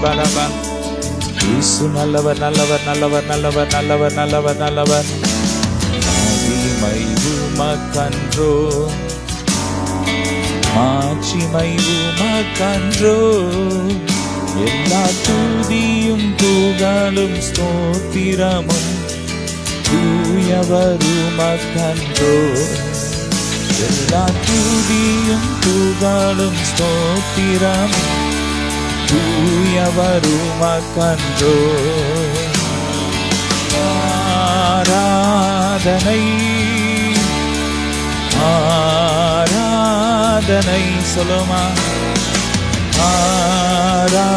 இயேசு நல்லவர் நல்லவர் நல்லவர் நல்லவர் நல்லவர் நல்லவர் நல்லவர். மகிமை உமக்கன்றோ, மாட்சிமை உமக்கன்றோ, எல்லா துதியும் புகழும் ஸ்தோத்திரமும் தூயவர் உமக்கன்றோ. எல்லா துதியும் புகழும் ஸ்தோத்திரமும் தூயவர் உமக்கன்றோ. ஆராதனை ஆராதனை சொல்லுமா, ஆராதனை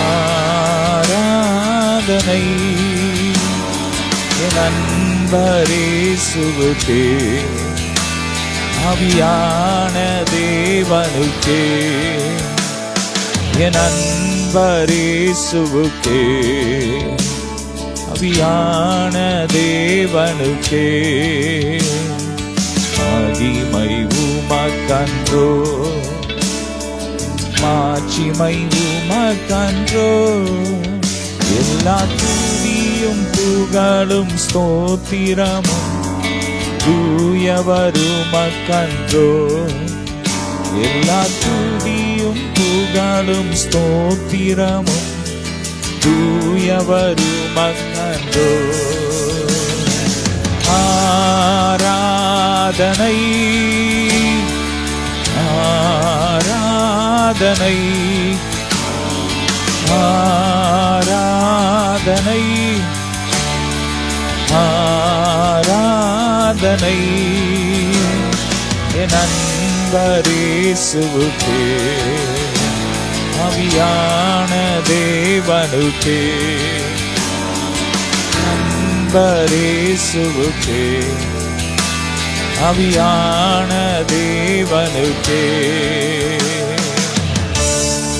ஆராதனை என் அன்பரேசுவுக்கே, ஆவியான தேவனுக்கே, என் அன்பரேசுவுக்கே, ஆவியான தேவனுக்கே. மகிமை உமக்கன்றோ, மாட்சிமை உமக்கன்றோ, எல்லா துதியும் புகழும் ஸ்தோத்திரமும் தூயவர் உமக்கன்றோ. எல்லா துதியும் புகழும் ஸ்தோத்திரமும் தூயவர் உமக்கன்றோ. ஆராதனை ஆராதனை ஆராதனை ஆராதனை என் அன்பரேசுவுக்கே, ஆவியான தேவனுக்கே, அன்பரேசுவுக்கே, ஆவியான தேவனுக்கே.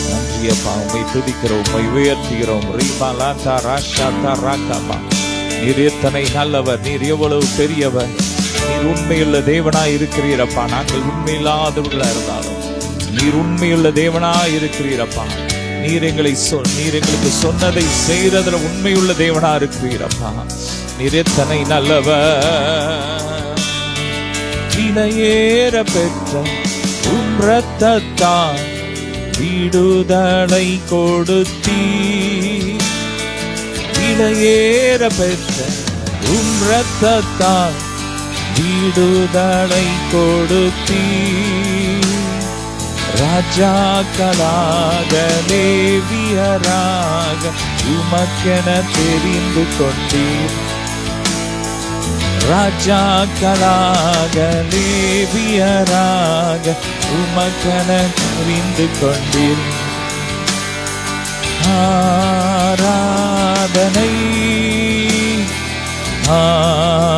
நன்றியப்பா, உம்மை துதிக்கிறோம், உம்மை உயர்த்துகிறோம். ரீபாலாத்தா ராஷாத்தா ராக்காபா, நீர் எத்தனை நல்லவர், நீர் எவ்வளவு பெரியவர், நீர் உண்மையுள்ள தேவனாய் இருக்கிறீரப்பா. நாங்கள் உண்மையில்லாதவர்களா இருந்தாலும் நீர் உண்மையுள்ள தேவனாய் இருக்கிறீரப்பா. நீர் எங்களுக்கு சொன்னதை செய்யறதுல உண்மையுள்ள தேவனா இருக்கிறீரப்பா. நீர் எத்தனை நல்லவர். விலையேற பெற்ற உம் இரத்தத்தால் விடுதலை கொடுத்தீ, விலையேற பெற்ற உம் இரத்தத்தால் விடுதலை கொடுத்தீ. ராஜாக்களாக லேவியராக உமக்கென தெரிந்து கொண்டீர். ராஜாக்களாக லேவியராக உமக்கென தெரிந்து கொண்டீர். ஆராதனை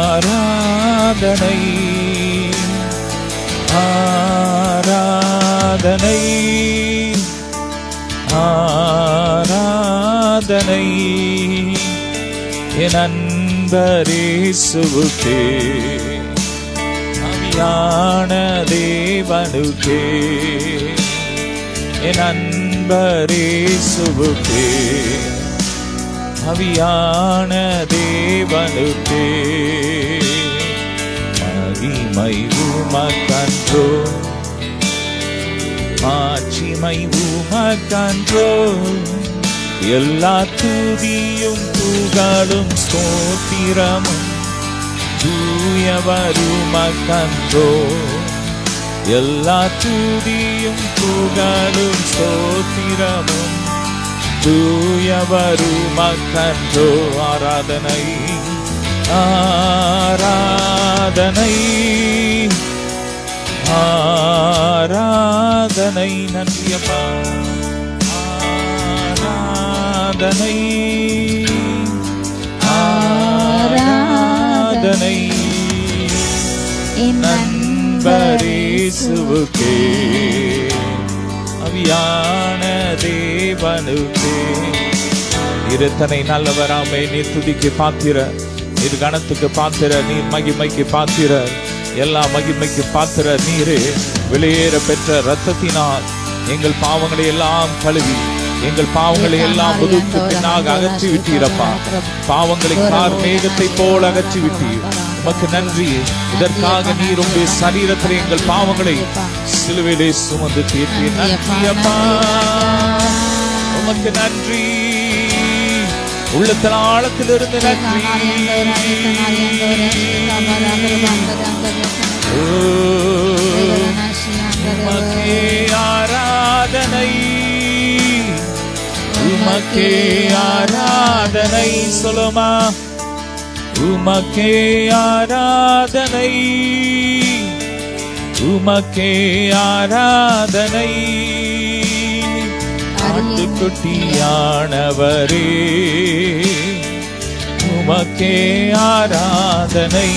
ஆராதனை ஆராதனை ஆராதனை என் அன்பரேசுவுக்கே, ஆவியான தேவனுக்கே, என் அன்பரேசுவுக்கே, ஆவியான தேவனுக்கே. மகிமை உமக்கன்றோ, மாட்சிமை உமக்கன்றோ, எல்லா துதியும் புகழும் ஸ்தோத்திரமும் தூயவர் உமக்கன்றோ. எல்லா துதியும் புகழும் ஸ்தோத்திரமும் தூயவர் உமக்கன்றோ. ஆராதனை ஆராதனை ஆராதனை. நன்றியப்பா. ஆராதனை ஆராதனை நண்பரேசுவுக்கே, ஆவியான தேவனுக்கே. இருத்தனை நல்லவராமே, நீர் துதிக்கு பாத்திர, நீர் கணத்துக்கு பாத்திர, நீர் மகிமைக்கு பாத்திர, எல்லா மகிமைக்கு பாத்திர நீரே. வெளியேற பெற்ற இரத்தத்தினால் எங்கள் பாவங்களை எல்லாம் கழுவி எங்கள் பாவங்களை எல்லாம் முதுக்கு பின்னாக அகற்றி விட்டீரப்பா. பாவங்களை கார் மேகத்தை போல் அகற்றி விட்டீர். உமக்கு நன்றி. இதற்காக நீர் உங்களுடைய சரீரத்தில் எங்கள் பாவங்களை சிலுவையிலே சுமந்து தீர்த்தீர். நன்றி அப்பா, உமக்கு நன்றி. உள்ளத்தின் ஆழத்திலிருந்து நன்றி. உமக்கே ஆராதனை, உமக்கே ஆராதனை. சொல்லுமா, உமக்கே ஆராதனை, உமக்கே ஆராதனை. ஆட்டுக்குட்டியானவரே உமக்கே ஆராதனை.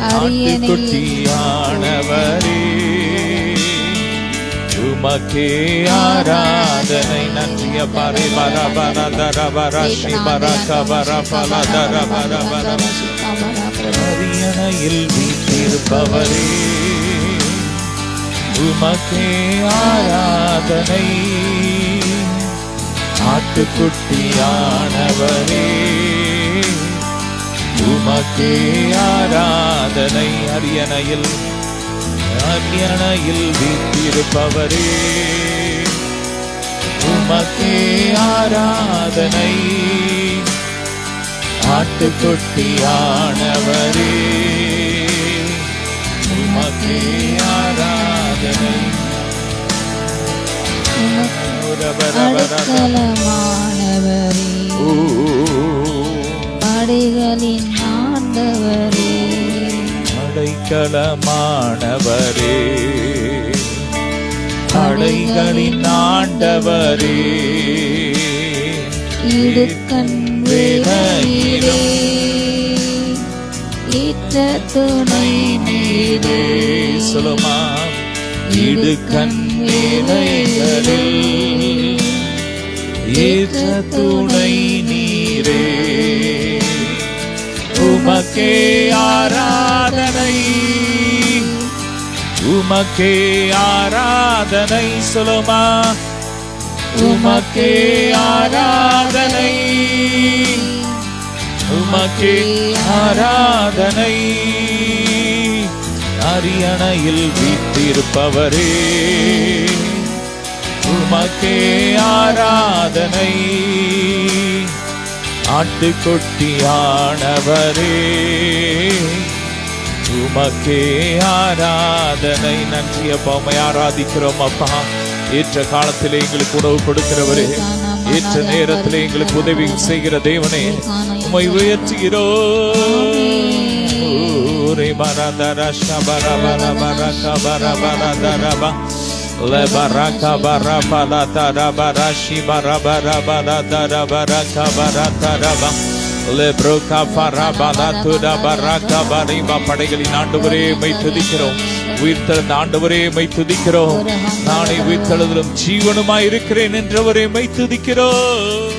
ஆட்டுக்குட்டியானவரே உமக்கே ஆராதனை. நன்றிய பரே பர பர தர பர ஸ்ரீ பரக பர பல தர பர பர. அரியணையில் வீற்றிருப்பவரே உமக்கே ஆராதனை. ஆட்டுக்குட்டியானவரே உமக்கே ஆராதனை. அரியணையில் அரியணையில் வீற்றிருப்பவரே உமக்கே ஆராதனை. ஆட்டுக்குட்டியானவரே உமக்கே ஆராதனை. அடைக்கலமானவரே, படைகளின் ஆண்டவரே, அடைக்கலமானவரே, படைகளின் ஆண்டவரே. இடுக்கண் வேளையிலே ஏற்ற துணை நீரே. சொல்லுமா, இடுக்கண் வேளைகளில் ஏற்ற துணை நீரே. உமக்கே ஆராதனை, உமக்கே ஆராதனை. சொல்லுமா, உமக்கே ஆராதனை, உமக்கே ஆராதனை. அரியணையில் வீற்றிருப்பவரே உமக்கே ஆராதனை. ஆட்டுக்குட்டியானவரே உமக்கே ஆராதனை. நன்றி அப்பா, உம்மை ஆராதிக்கிறோம் அப்பா. ஏற்ற காலத்திலே எங்களுக்கு உணவு கொடுக்கிறவரே, ஏற்ற நேரத்திலே எங்களுக்கு உதவி செய்கிற தேவனே, உம்மை உயர்த்துகிறோம். படைகளின் ஆண்டவரே மை துதிக்கிறோம். உயிர்த்தெழுந்த ஆண்டவரே மை துதிக்கிறோம். நானே உயிர்த்தெழுதலும் ஜீவனுமாய் இருக்கிறேன் என்றவரே மை துதிக்கிறோம்.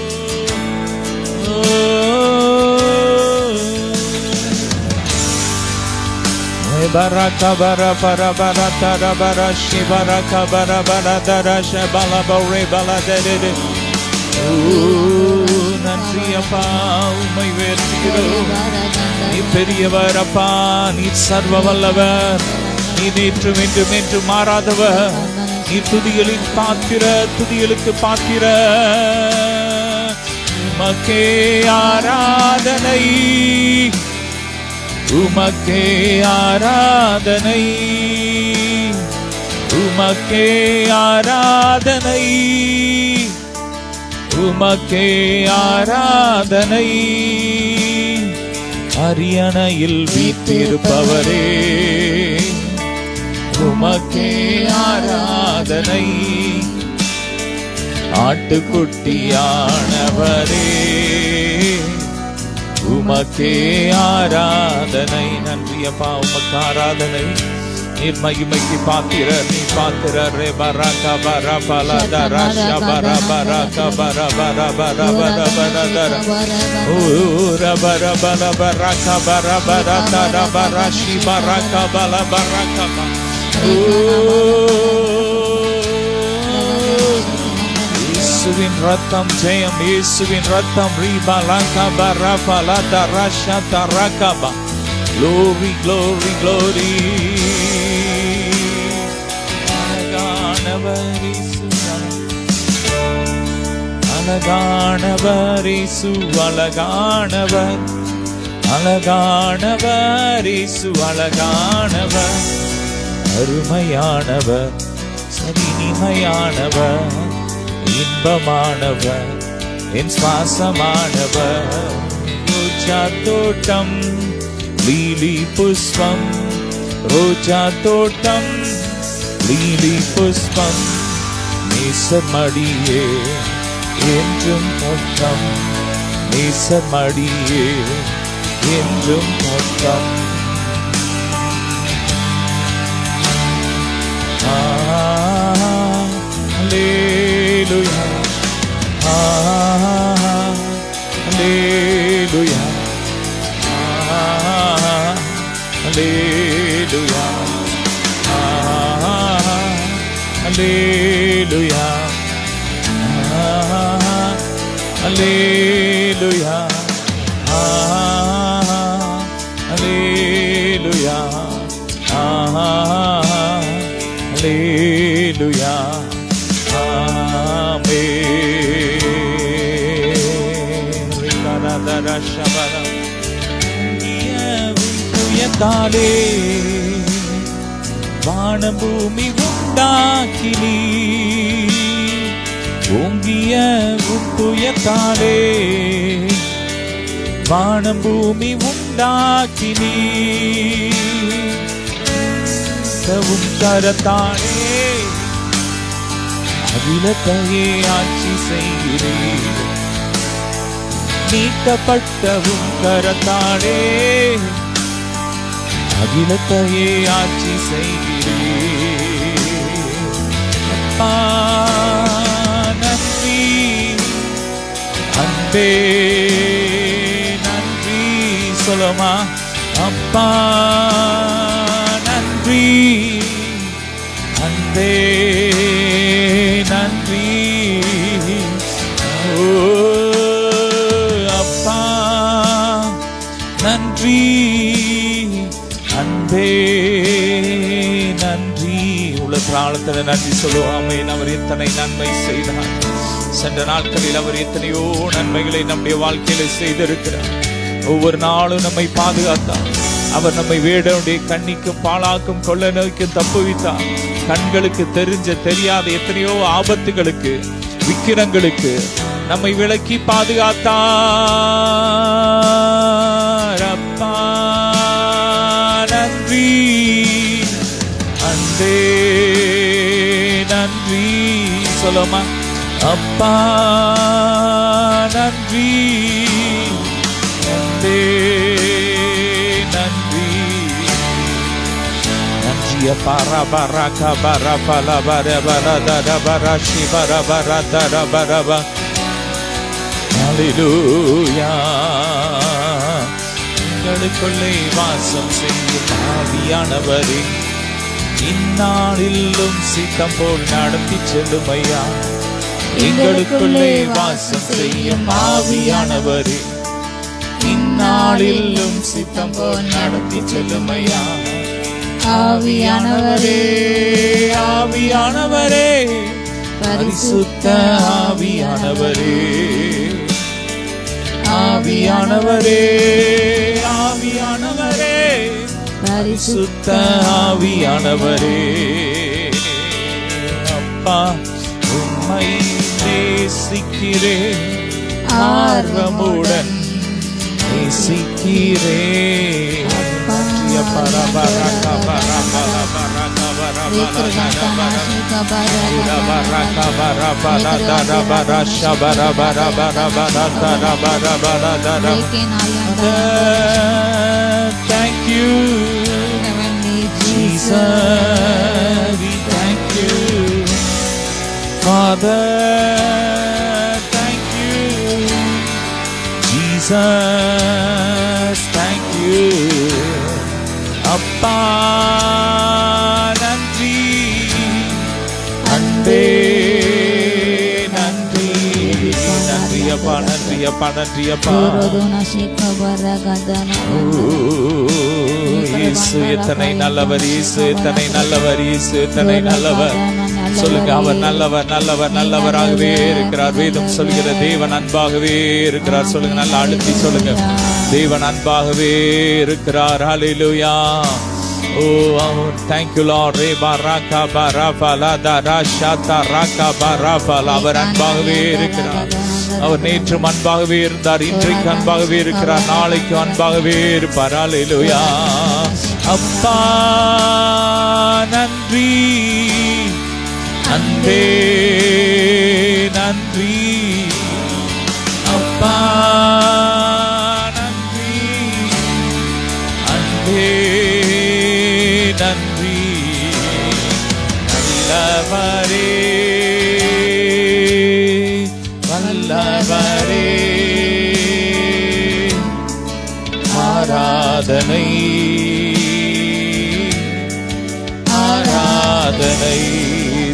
Baraka bara bara bara tara bara shi baraka bara bara tara she bala bore bala dede. நன்றி அப்பா, உம்மை உயர்த்துகிறோம். நீ பெரியவர் அப்பா, நீ சர்வ வல்லவர், நீ நேற்றும் என்றும் என்றும் மாறாதவர். நீ துதிகளின் பாத்திர, துதிகளுக்கு பாத்திர. உமக்கே ஆராதனை, உமக்கே ஆராதனை, உமக்கே ஆராதனை, உமக்கே ஆராதனை. அரியணையில் வீற்றிருப்பவரே உமக்கே ஆராதனை. ஆட்டுக்குட்டியானவரே உமக்கே ஆராதனை. நன்றி அப்பா, உமக்கு ஆராதனை. நீர் மகிமைக்கு பாத்திர, நீ பாத்திர. ரே பரக பர பல தர ஷபர பரக பர பர பர பர பர தர ஊர பர பல பரக பர பர தர பர ஷி பரக பல பரக. ரத்தம் ஜெயம், இயேசுவின் ரத்தம். ரீபலகப ரபலத ரஷத ரகப. Glory, glory, glory. அழகானவர் இயேசு, அழகானவர் இயேசு, அழகானவர், அழகானவர் இயேசு, அழகானவர், அருமையானவர், சரிநிமையானவர், இன்பமானவர், என் சுவாசமானவர். ரோஜா தோட்டம், லீலி புஷ்பம், ரோஜா தோட்டம், லீலி புஷ்பம், நேசமடியே என்றும் மொத்தம், நேசமடியே என்றும் மொத்தம். Hallelujah, hallelujah, hallelujah, hallelujah, hallelujah, hallelujah, hallelujah, amen. புயத்தாலே வானம் பூமி உண்டாக்கினீ, ஓங்கிய புயத்தாலே வானம் பூமி உண்டாக்கினீ, தவும் கரத்தாலே அகிலத்தையே ஆட்சி செய்கிறீர், நீட்டப்பட்டவும் கரத்தாலே அகிலத்தையே ஆட்சி செய்கிறீர். அப்பா நன்றி, அன்பே நன்றி, சொல்லுமா. அப்பா நன்றி, அன்பே நன்றி, ஓ அப்பா நன்றி, அன்பே நன்றி. உலகத்துல நன்றி சொல்லுவாமே. அவர் எத்தனை நன்மை செய்தார். சென்ற நாட்களில் அவர் எத்தனையோ நன்மைகளை நம்முடைய வாழ்க்கையில செய்திருக்கிறார். ஒவ்வொரு நாளும் நம்மை பாதுகாத்தார். அவர் நம்மை வேடனுடைய கண்ணிக்கும் பாலாக்கும் கொள்ள நோய்க்கும் தப்புவித்தார். கண்களுக்கு தெரிஞ்ச தெரியாத எத்தனையோ ஆபத்துகளுக்கு விக்கிரங்களுக்கு நம்மை விலக்கி பாதுகாத்தார். அப்பா நன்றி, அன்பே நன்றி, சொல்லுமா. அப்பா நன்றி, அன்பே நன்றி, நன்றிய பரபரக பரபல பரபர பரஷி பரபர தரபரப. ஹல்லேலூயா. எங்களுக்குள்ளே வாசம் செய்யும் ஆவியானவரே, இந்நாளிலும் சித்தம் போல் நடத்தி செல்லும் ஐயா. எங்களுக்குள்ளே வாசம் செய்யும் ஆவியானவரே, இந்நாளிலும் சித்தம் போல் நடத்தி செல்லும் ஐயா. ஆவியானவரே, ஆவியானவரே, பரிசுத்த ஆவியானவரே, ஆவியானவரே, ஆவியானவரே, பரிசுத்த ஆவியானவரே. அப்பா உம்மை நேசிக்கிறேன், ஆர்வமுடன் நேசிக்கிறேன். Thank you, Jesus. We thank you, Father. Thank you, Jesus. Thank you, அப்பா நன்றி, அன்பே நன்றி, நன்றியப்பா நன்றியப்பா. இயேசு எத்தனை நல்லவர், இயேசு எத்தனை நல்லவர், இயேசு எத்தனை நல்லவர். சொல்லுங்க, அவர் நல்லவர் நல்லவர் நல்லவராகவே இருக்கிறார். வேதம் சொல்கிற தேவன் அன்பாகவே இருக்கிறார். சொல்லுங்க, நல்லா அழுத்தி சொல்லுங்க, தேவன் அன்பாகவே இருக்கிறார். ஹல்லேலூயா. Oh, thank you Lord. Re baraka barafala darashata raka barafala. அவர் அன்பாகவே இருக்கிறார். அவர் நேற்றும் அன்பாகவே இருந்தார், இன்றைக்கு அன்பாகவே இருக்கிறார், நாளைக்கு அன்பாகவே இருப்பார். ஹல்லேலூயா. அப்பா நன்றி, அன்பே நன்றி, அப்பா நன்றி, அன்பே நன்றி, நல்லவரே வல்லவரே. ஆராதனை ஆராதனை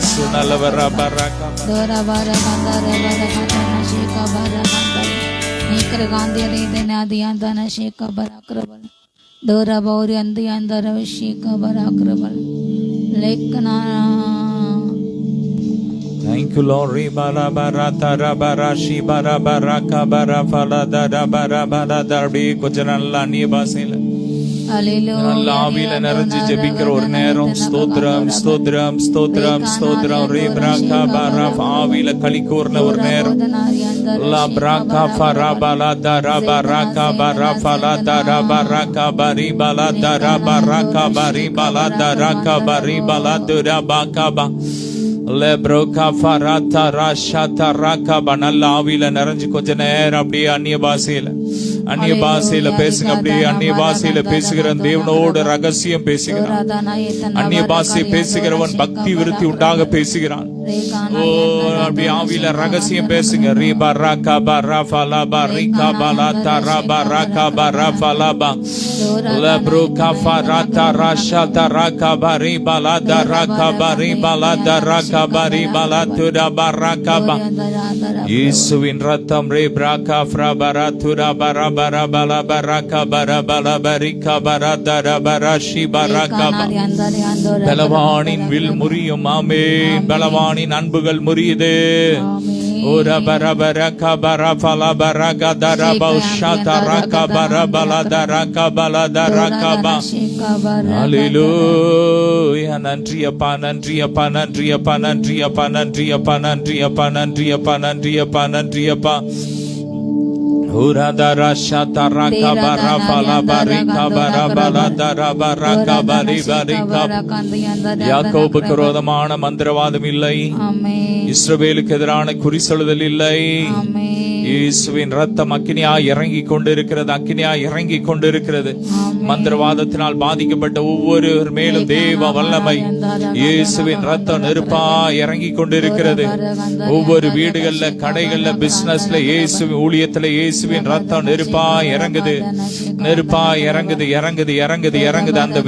சுனலவர பரக ದೋರವರ ಬಂದರ ಬರಕನ ಶೇಕ ಬರಕಂತ ನೀಕರ ಗಾಂಧಿಯರ ಇದನೆ ಆದಿಯಾಂತನ ಶೇಕ ಬರಾಕ್ರಬಲ ದೋರ ಬೌರಿ ಅಂದಿ ಅಂದರ ಶೇಕ ಬರಾಕ್ರಬಲ ಲೇಖನ. Thank you Lord. Re bara bara tara bara shi bara bara ka bara fala dara bara bara darbi kujanalla ni basila. நல்லா ஆவியில நிறைஞ்சு ஜெபிக்கிற ஒரு நேரம். ஸ்தோத்திரம் ஸ்தோத்திரம் ஸ்தோத்திரம் ஸ்தோத்திரம். ரே பிராகா பாரா ஆவியில களி கூர்ன ஒரு நேரம். லா பிராகா ஃபரா பலா தரா பராகா பரா ஃபலா தரா பராகா பரி பலா தரா பராகா பரி பலா தராகா பரி பலா துரா பாகா லெப்ரோகா ஃபராதா ராஷாதா ராகா. நல்ல ஆவியில நிறைஞ்சு கொஞ்ச நேரம் அப்படியே அந்நிய பாஷையில பேசுங்க. அப்படியே அந்நிய பாஷையில பேசுகிற தேவனோடு ரகசியம் பேசுகிறான். அந்நிய பாஷை பேசுகிறவன் பக்தி விருத்தி உண்டாக பேசுகிறான். ஓ, அப்படி ஆவியில ரகசியம் பேசுங்க. ரீ பராகா பரா ஃபலா பரிகா பலா தரா பராகா பரா ஃபலா பா லெப்ரோகா ஃபராதா ராஷாதா ராகா பரி பலா தராகா பரி பலா தராகா பரி பலா துரா பராகா பா. இயேசுவின் ரத்தம். ரே பிராகா ஃப்ரா பரா துரா பரா பரா பலா பராகா பரா பலா பரிகா பரா தரா பரா ஷி பராகா பா. பலவானின் வில் முறியும். ஆமென். பலவானின் அன்புகள் முறியுது. ஓரா பரா பராகா பரா ஃபலா பராகா தரா பௌஷாதா ராகா பரா பலா தராகா பலா தராகா பா. ஹல்லேலூயா. நன்றி அப்பா நன்றி அப்பா நன்றி அப்பா நன்றி அப்பா நன்றி அப்பா நன்றி அப்பா நன்றி அப்பா நன்றி அப்பா நன்றி அப்பா. உரதரா ஷதரா பரா பலா பரிகா பரா பலா தரா பரகா பரி பரிகா. யாக்கோபுக்கு விரோதமான மந்திரவாதம் இல்லை, இஸ்ரவேலுக்கு எதிரான குறி சொல்லுதல் இல்லை. இயேசுவின் ரத்தம் அக்கினியாய் இறங்கி கொண்டிருக்கிறது, அக்கினியாய் இறங்கி கொண்டிருக்கிறது. மந்திரவாதத்தினால் பாதிக்கப்பட்ட ஒவ்வொரு மேலும் தேவ வல்லமை இயேசுவின் ரத்தம் நெருப்பா இறங்கி கொண்டிருக்கிறது. ஒவ்வொரு வீடுகள்ல, கடைகள்ல, பிசினஸ்ல, இயேசுவின் ஊழியத்துல இயேசுவின் ரத்தம் நெருப்பா இறங்குது, நெருப்பா இறங்குது, இறங்குது இறங்குது இறங்குது. அந்த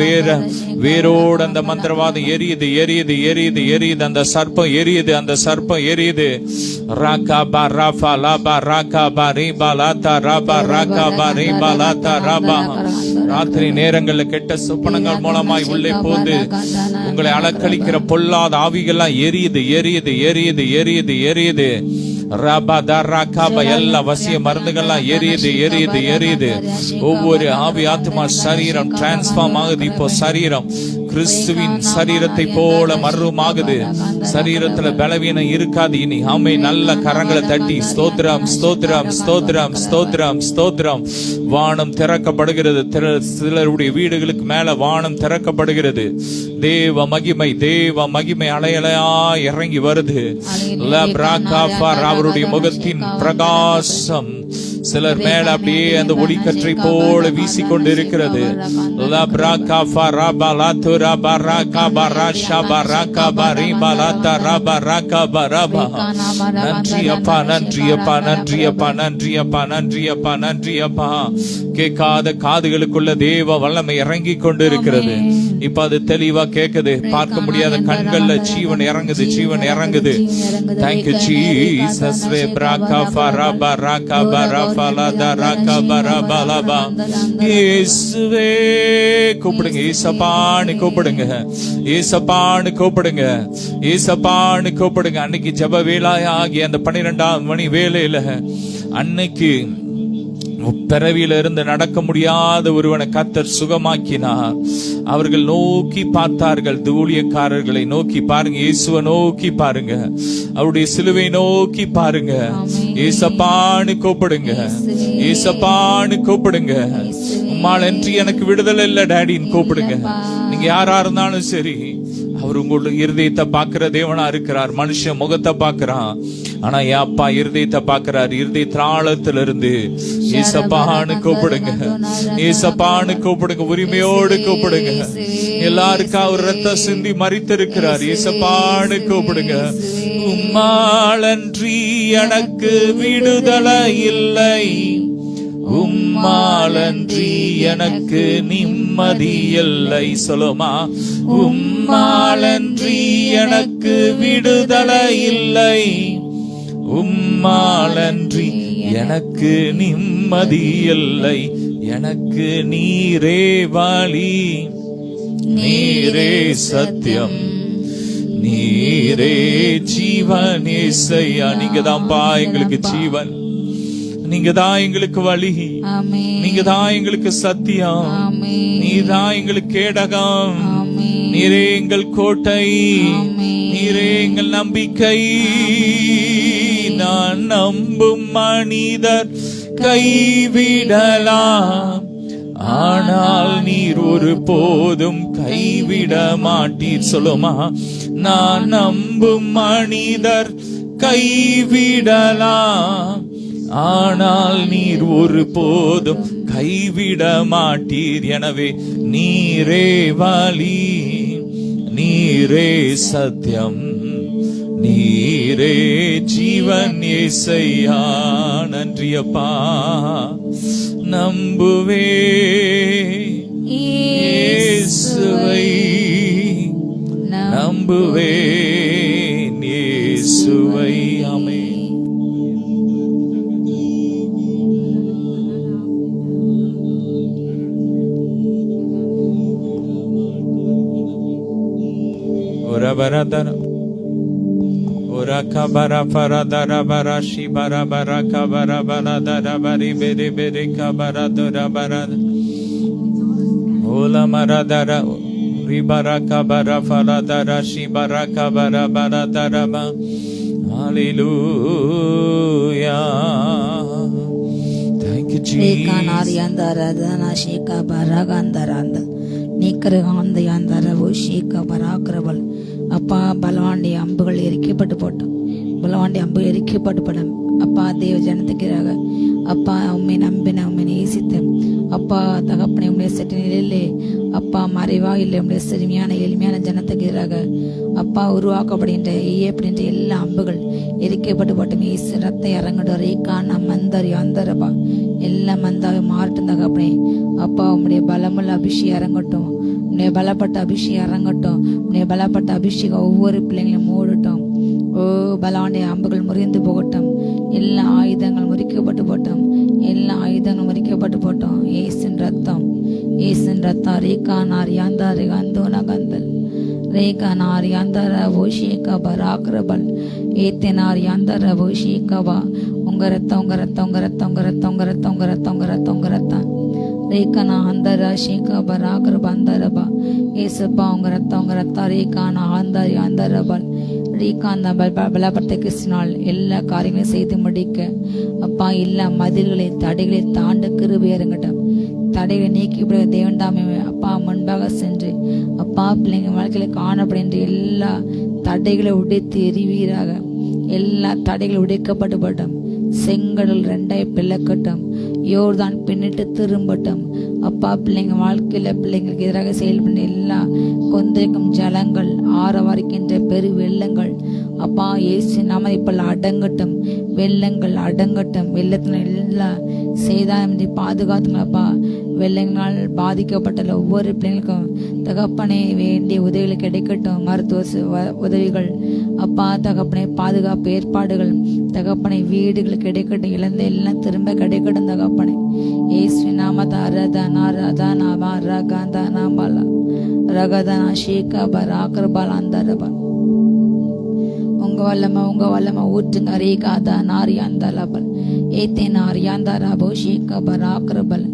வேரோடு அந்த மந்திரவாதம் எரியுது எரியுது எரியுது எரியுது. அந்த சர்ப்பம் எரியுது, அந்த சர்ப்பம் எரியுது. ராகா பரா ஃபலா பராகா பரி பலா தரா பராகா பரி பலா தரா பா. ராத்திரி நேரங்கள்ல கெட்ட சொப்பனங்கள் மூலமாய் உள்ளே போது உங்களை அலக்களிக்கிற பொல்லாத ஆவிகள்லாம் எரியுது எரியுது எரியுது எரியுது எரியுது. எல்லா வசிய மருந்துகள்லாம் எரியுது எரியுது எரியுது. ஒவ்வொரு ஆவி ஆத்மா சரீரம் டிரான்ஸ்பார்ம் ஆகுது. இப்போ சரீரம் கிறிஸ்துவின் சரீரத்தை போல மறுமாகுது. சரீரத்துல பலவீனம் இருக்காது இனி. ஆமை நல்ல கரங்களை தட்டி ஸ்தோத்திரம் ஸ்தோத்திரம் ஸ்தோத்திரம் ஸ்தோத்திரம் ஸ்தோத்திரம். வானம் திறக்கப்படுகிறது. சிலருடைய வீடுகளுக்கு மேல வானம் திறக்கப்படுகிறது. தேவ மகிமை அலையலையா இறங்கி வருது. அவருடைய முகத்தின் பிரகாசம் சிலர் மேல அப்படியே அந்த ஒளிக்கற்றை போல வீசிக்கொண்டு இருக்கிறது. நன்றி அப்பா, நன்றி அப்பா, நன்றி அப்பா, நன்றி அப்பா, நன்றி அப்பா, நன்றி அப்பா. கேட்காத காதுகளுக்குள்ள தேவ வல்லமை இறங்கி கொண்டு இருக்கிறது. இப்ப அது தெளிவா கேக்குது. பார்க்க முடியாத கண்கள்ல ஜீவன் இறங்குது, ஜீவன் இறங்குது. Thank you Jesus. இயேசுவே கூப்பிடுங்க, ஈசப்பான்னு கூப்பிடுங்க, ஈசப்பான்னு கூப்பிடுங்க, ஈசப்பான்னு கூப்பிடுங்க. அன்னைக்கு ஜெப வேளையாகி அந்த 12ஆம் மணி வேளையில அன்னைக்கு பிறவியில இருந்து நடக்க முடியாத ஒருவனை கர்த்தர் சுகமாக்கினார். அவர்கள் நோக்கி பார்த்தார்கள், ஊழியக்காரர்களை நோக்கி பாருங்க, இயேசுவை நோக்கி பாருங்க, அவருடைய சிலுவை நோக்கி பாருங்க. ஏசப்பான்னு கூப்பிடுங்க, ஏசப்பான்னு கூப்பிடுங்க. உம்மால் என்று எனக்கு விடுதலை இல்ல டாடின்னு கூப்பிடுங்க. நீங்க யாரா இருந்தாலும் சரி, அவர் உங்களுடைய இருதயத்தை பார்க்கிற தேவனா இருக்கிறார். மனுஷன் முகத்தை பார்க்கிறான், ஆனா என் அப்பா இருதயத்தை பார்க்கிறார். இருதய தாளத்திலிருந்து ஏசப்பான்னு கூப்பிடுங்க, ஏசப்பான்னு கூப்பிடுங்க, உரிமையோடு கூப்பிடுங்க. எல்லாருக்கும் அவர் ரத்தம் சிந்தி மரித்திருக்கிறார். ஏசப்பான்னு கூப்பிடுங்க. உம்மாலன்றி எனக்கு விடுதலை இல்லை, உம்மாலன்றி எனக்கு நிம்மதி இல்லை. சொல்லுமா, உம்மாலன்றி எனக்கு விடுதலை இல்லை, உம்மாலன்றி எனக்கு நிம்மதி இல்லை. எனக்கு நீரே வழி, நீரே சத்தியம், நீரே ஜீவன். ஏசையா, நீங்க தான்ப்பா எங்களுக்கு ஜீவன், நீங்க தான் எங்களுக்கு வழி, நீங்க தான் எங்களுக்கு சத்தியம், நீதான் எங்களுக்கு கேடகம், நீரே எங்கள் கோட்டை, நீரே எங்கள் நம்பிக்கை. நான் நம்பும் மனிதர் கைவிடலாம், ஆனால் நீர் ஒரு போதும் கைவிட மாட்டீர். சொல்லுமா, நான் நம்பும் மனிதர் கைவிடலாம், ஆனால் நீர் ஒரு போதும் கைவிட மாட்டீர். எனவே நீரே வழி, நீரே சத்தியம், நீரே ஜீவன். ஏசையா, நன்றியப்பா. நம்புவே இயேசுவை, நம்புவே இயேசுவை. ஆமென். Orabaradara Orakabara Paradara Barashi Barabara Kabara Baladara Bari Bede Bede Kabara Dora Barada Ola Maradara Ribara Kabara Faladara Shibara Kabara Baladara Ba. Hallelujah. Thank you Jesus. நீக்கரகாந்தரபுஷேகபராக்கிரபல். அப்பா, பலவாண்டி அம்புகள் எரிக்கப்பட்டு போட்டோம், பலவாண்டி அம்பு எரிக்கப்பட்டு போட்டோம். அப்பா, தேவ ஜனத்துக்கிறாக அப்பா, உண்மை நம்பின, உண்மை நேசித்து அப்பா தகப்பனை உடைய சற்று நிலையிலே அப்பா மறைவா இல்லை உடைய சிறுமியான எளிமையான ஜனத்துக்கிறாக அப்பா உருவாக்கப்படுகின்ற ஏற்படுகின்ற எல்லா அம்புகள் எரிக்கப்பட்டு போட்டோம். ஈசு ரத்தை இறங்கட்டும். ரீக்கான மந்தர் அந்தரப்பா எல்லாம் மந்தாவை மாறட்டும் தகப்பனே. அப்பா, உம்முடைய பலமுள்ள அபிஷேகம் இறங்கட்டும், உன்னுடைய பலப்பட்ட அபிஷேகம் இறங்கட்டும், உன்னுடைய பலப்பட்ட அபிஷேகம் ஒவ்வொரு பிள்ளைங்களையும் மூடட்டும். ஓ பலவாண்டிய அம்புகள் முறிந்து போகட்டும், எல்லா ஆயுதங்கள் முறிக்கப்பட்டு போட்டோம், எல்லா ஆயுதங்கள் முறிக்கப்பட்டு போட்டோம். ஏசின் ரத்தம், ஏசின் ரத்தம். ரேகானார் யாந்தார் கந்தோன கந்தல், ரேகானார் யாந்தர ஓஷேகபராக்ரபல், ஏத்தனார் யாந்தர ஓஷேகபா. உங்க ரத்தம், உங்க ரத்தம், உங்க ரத்தம், உங்க ரத்தம், உங்க ரத்தம், உங்க ரத்தம், உங்க ரத்தம், உங்க ரத்தம். ரேகானா அந்தர ஷேகபராக்ரப அந்தரபா. ஏசப்பா, உங்க ரத்தம், உங்க ரத்தம். ரேகானா ஆந்தார் யாந்தரபல். ரீகாந்த பலப்பட்ட கிறிஸ்தினால் எல்லா காரியங்களையும் செய்து முடிக்க அப்பா, எல்லா மதில்களை தடைகளை தாண்ட கிருபை இறங்கட்டும். தடைகளை நீக்கி தேவன் தாமே அப்பா முன்பாக சென்று அப்பா பிள்ளைங்க வாழ்க்கையில காணப்படுகின்ற எல்லா தடைகளை உடைத்து எறிவீராக. எல்லா தடைகளை உடைக்கப்பட்டு போட்டோம். செங்கடல் 2 பிளக்கட்டும், யோர்தான் பின்னிட்டு திரும்பட்டும். அப்பா, பிள்ளைங்க வாழ்க்கையில பிள்ளைங்களுக்கு எதிராக செயல்பட எல்லா கொந்தளிக்கும் ஜலங்கள், ஆரவாரிக்கின்ற பெரு வெள்ளங்கள் அப்பா இயேசு நாம இப்ப அடங்கட்டும். வெள்ளங்கள் அடங்கட்டும். வெள்ளத்தின எல்லா சேதாரமின்றி பாதுகாத்துங்களப்பா. வெள்ளங்களால் பாதிக்கப்பட்ட ஒவ்வொரு பிள்ளைங்களுக்கும் தகப்பனே வேண்டிய உதவிகள் கிடைக்கட்டும். மருத்துவ உதவிகள் அப்பா தகப்பனை, பாதுகாப்பு ஏற்பாடுகள் தகப்பனை, வீடுகள் கிடைக்கட்டும். இழந்த எல்லாம் திரும்ப கிடைக்கட்டும் தகப்பனை. இயேசு நாமத அரதனா ரதனா ரகந்தனா பல ரகதனா ஷேகா பராக்கர்பால் அந்தரபா. உங்க வல்லமை ஊற்றுங்க. ரேகாதா நாரியாந்தலபல் ஏத்தே நாரியாந்தரபோ ஷேகா பராக்கர்பல்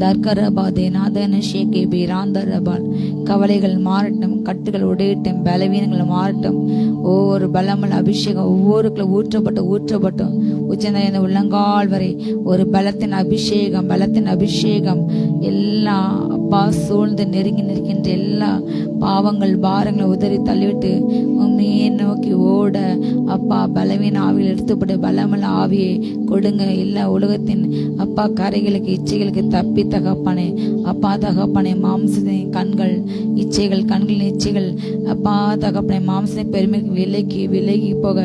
தர்கரபாதே நாதன ஷேகே பீராந்தரபால். கவலைகள் மாறட்டும், கட்டுகள் உடையட்டும், பலவீனங்கள் மாறட்டும். ஒவ்வொரு பலமல் அபிஷேகம் ஒவ்வொருக்குள்ள ஊற்றப்பட்டும் உச்சந்த உள்ளங்கால் வரை ஒரு பலத்தின் அபிஷேகம் எல்லாம் அப்பா சூழ்ந்து நெருங்கி நிற்கின்ற எல்லா பாவங்கள் பாரங்களை உதறி தள்ளிவிட்டு உண்மையை நோக்கி ஓட அப்பா பலவீன ஆவியில் எடுத்துப்பட்டு பலமல் ஆவியை கொடுங்க. எல்லா உலகத்தின் அப்பா கரைகளுக்கு இச்சைகளுக்கு தப்பி தகப்பானே அப்பா தகப்பானே மாம்சத்தின் கண்களின் இச்சைகள் அப்பா தகப்பனை மாம்சத்தை பெருமைக்கு விலகி போக